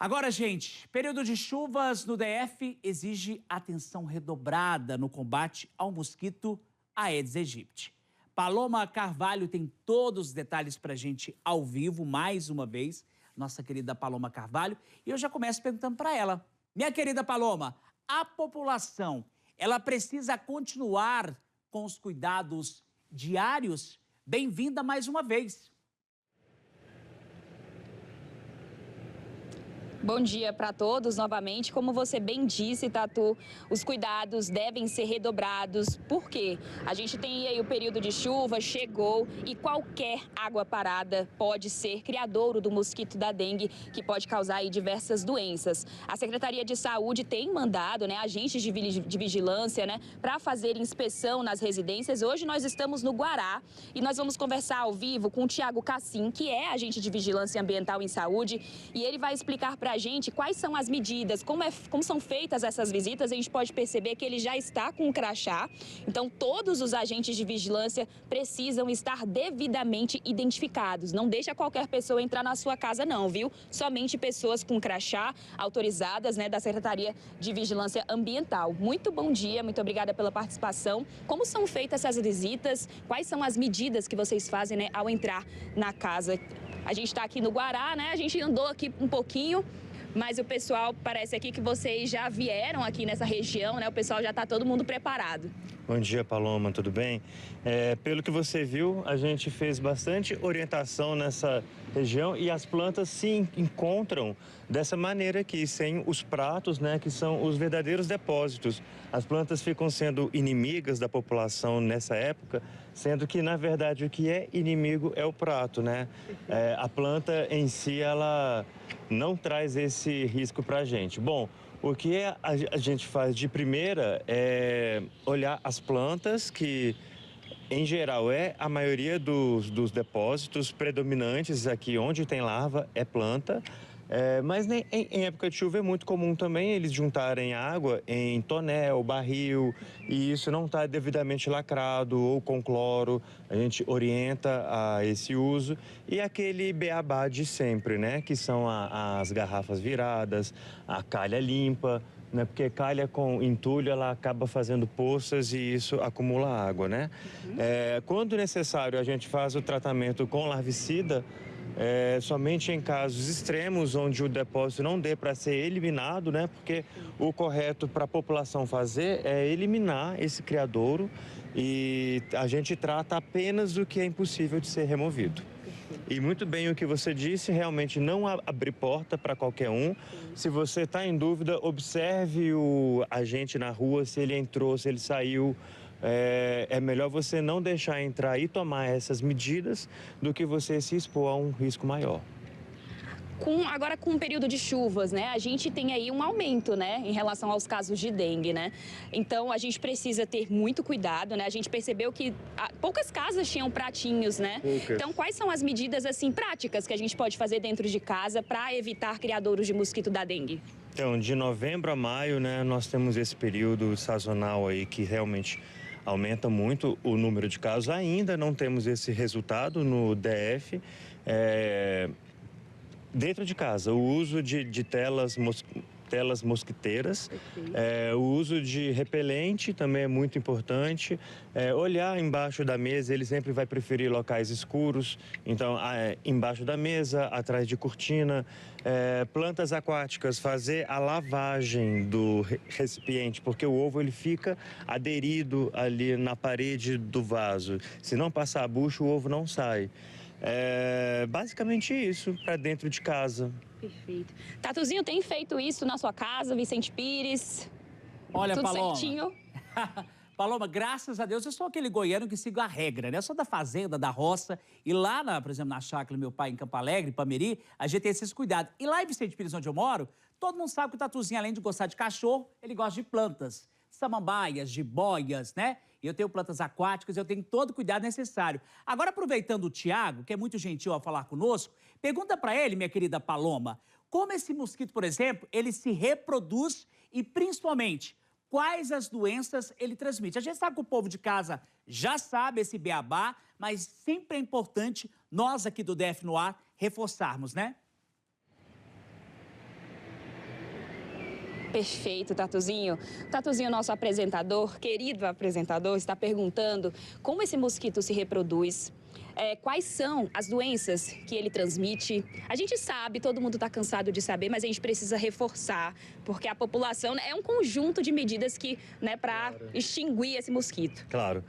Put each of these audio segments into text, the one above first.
Agora, gente, período de chuvas no DF exige atenção redobrada no combate ao mosquito Aedes aegypti. Paloma Carvalho tem todos os detalhes pra gente ao vivo, mais uma vez, nossa querida Paloma Carvalho. E eu já começo perguntando para ela. Minha querida Paloma, a população, ela precisa continuar com os cuidados diários? Bem-vinda mais uma vez. Bom dia para todos novamente. Como você bem disse, Tatu, os cuidados devem ser redobrados. Por quê? A gente tem aí o período de chuva, chegou, e qualquer água parada pode ser criadouro do mosquito da dengue, que pode causar aí diversas doenças. A Secretaria de Saúde tem mandado, agentes de vigilância, para fazer inspeção nas residências. Hoje nós estamos no Guará e nós vamos conversar ao vivo com o Tiago Cassim, que é agente de vigilância ambiental em saúde, e ele vai explicar para a gente quais são as medidas, como são feitas essas visitas. A gente pode perceber que ele já está com um crachá, então todos os agentes de vigilância precisam estar devidamente identificados. Não deixa qualquer pessoa entrar na sua casa não, viu? Somente pessoas com crachá autorizadas, da Secretaria de Vigilância Ambiental. Muito bom dia, muito obrigada pela participação. Como são feitas essas visitas? Quais são as medidas que vocês fazem, ao entrar na casa? A gente está aqui no Guará, a gente andou aqui um pouquinho, mas o pessoal parece aqui que vocês já vieram aqui nessa região, o pessoal já está todo mundo preparado. Bom dia, Paloma, tudo bem? Pelo que você viu, a gente fez bastante orientação nessa região e as plantas se encontram dessa maneira aqui, sem os pratos, que são os verdadeiros depósitos. As plantas ficam sendo inimigas da população nessa época, sendo que, na verdade, o que é inimigo é o prato, a planta em si, ela não traz esse risco para a gente. Bom, o que a gente faz de primeira é olhar as plantas, que em geral é a maioria dos depósitos predominantes aqui onde tem larva é planta. Mas em época de chuva é muito comum também eles juntarem água em tonel, barril, e isso não está devidamente lacrado ou com cloro. A gente orienta a esse uso. E aquele beabá de sempre, que são as garrafas viradas, a calha limpa, porque calha com entulho, ela acaba fazendo poças e isso acumula água, Quando necessário, a gente faz o tratamento com larvicida, somente em casos extremos, onde o depósito não dê para ser eliminado, porque o correto para a população fazer é eliminar esse criadouro, e a gente trata apenas o que é impossível de ser removido. E muito bem o que você disse, realmente não abrir porta para qualquer um. Se você está em dúvida, observe o agente na rua, se ele entrou, se ele saiu. É melhor você não deixar entrar e tomar essas medidas do que você se expor a um risco maior. Agora, com o período de chuvas, a gente tem aí um aumento, em relação aos casos de dengue, Então, a gente precisa ter muito cuidado, A gente percebeu que poucas casas tinham pratinhos, Poucas. Então, quais são as medidas, assim, práticas que a gente pode fazer dentro de casa para evitar criadouros de mosquito da dengue? Então, de novembro a maio, nós temos esse período sazonal aí que realmente aumenta muito o número de casos. Ainda não temos esse resultado no DF. Dentro de casa, o uso de telas mosquiteiras, o uso de repelente também é muito importante. Olhar embaixo da mesa, ele sempre vai preferir locais escuros, então embaixo da mesa, atrás de cortina. Plantas aquáticas, fazer a lavagem do recipiente, porque o ovo ele fica aderido ali na parede do vaso. Se não passar a bucha, o ovo não sai. Basicamente isso, para dentro de casa. Perfeito. Tatuzinho, tem feito isso na sua casa, Vicente Pires? Olha, tudo Paloma. certinho? Paloma, graças a Deus, eu sou aquele goiano que sigo a regra, Eu sou da fazenda, da roça, e lá, por exemplo, na chácara do meu pai, em Campo Alegre, Pameri, a gente tem esses cuidados. E lá em Vicente Pires, onde eu moro, todo mundo sabe que o Tatuzinho, além de gostar de cachorro, ele gosta de plantas. Samambaias, jiboias, Eu tenho plantas aquáticas, eu tenho todo o cuidado necessário. Agora, aproveitando o Tiago, que é muito gentil ao falar conosco, pergunta para ele, minha querida Paloma, como esse mosquito, por exemplo, ele se reproduz e, principalmente, quais as doenças ele transmite. A gente sabe que o povo de casa já sabe esse beabá, mas sempre é importante nós aqui do DF no Ar reforçarmos, Perfeito, Tatuzinho. Tatuzinho, nosso apresentador, querido apresentador, está perguntando como esse mosquito se reproduz, quais são as doenças que ele transmite. A gente sabe, todo mundo está cansado de saber, mas a gente precisa reforçar, porque a população é um conjunto de medidas que, para extinguir esse mosquito. Claro.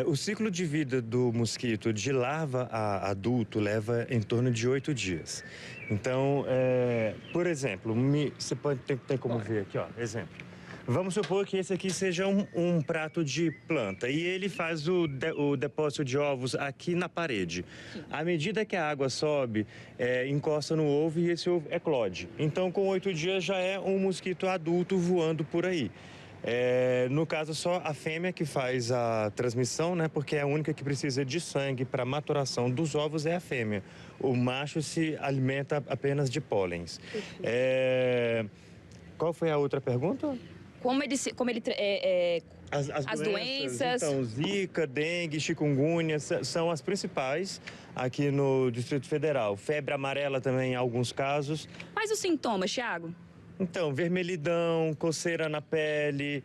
O ciclo de vida do mosquito de larva a adulto leva em torno de 8 dias. Então, por exemplo, você tem como ver aqui, ó, exemplo. Vamos supor que esse aqui seja um prato de planta e ele faz o depósito de ovos aqui na parede. À medida que a água sobe, encosta no ovo e esse ovo eclode. Então, com 8 dias já é um mosquito adulto voando por aí. No caso, só a fêmea que faz a transmissão, né? Porque é a única que precisa de sangue para maturação dos ovos é a fêmea. O macho se alimenta apenas de pólens. Qual foi a outra pergunta? As doenças. Então, zika, dengue, chikungunya são as principais aqui no Distrito Federal. Febre amarela também em alguns casos. Quais os sintomas, Thiago? Então, vermelhidão, coceira na pele,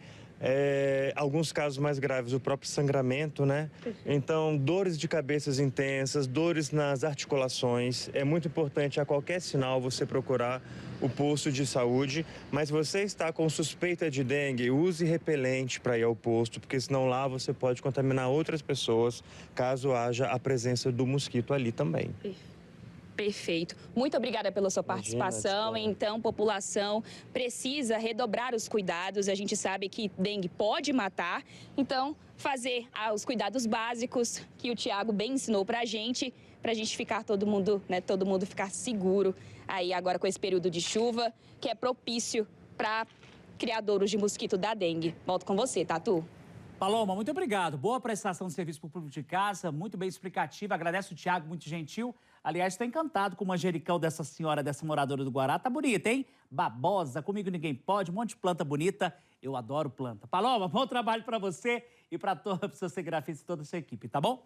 alguns casos mais graves, o próprio sangramento, né? Então, dores de cabeças intensas, dores nas articulações. É muito importante a qualquer sinal você procurar o posto de saúde, mas se você está com suspeita de dengue, use repelente para ir ao posto, porque senão lá você pode contaminar outras pessoas, caso haja a presença do mosquito ali também. Perfeito. Muito obrigada pela sua participação. Então, população precisa redobrar os cuidados. A gente sabe que dengue pode matar. Então, fazer os cuidados básicos que o Thiago bem ensinou pra gente ficar todo mundo ficar seguro aí agora com esse período de chuva, que é propício para criadouros de mosquito da dengue. Volto com você, Tatu. Paloma, muito obrigado. Boa prestação de serviço para o público de casa, muito bem explicativa. Agradeço o Thiago, muito gentil. Aliás, estou encantado com o manjericão dessa senhora, dessa moradora do Guará. Tá bonita, hein? Babosa, comigo ninguém pode, um monte de planta bonita. Eu adoro planta. Paloma, bom trabalho para você e para toda a sua cinegrafista e toda a sua equipe, tá bom?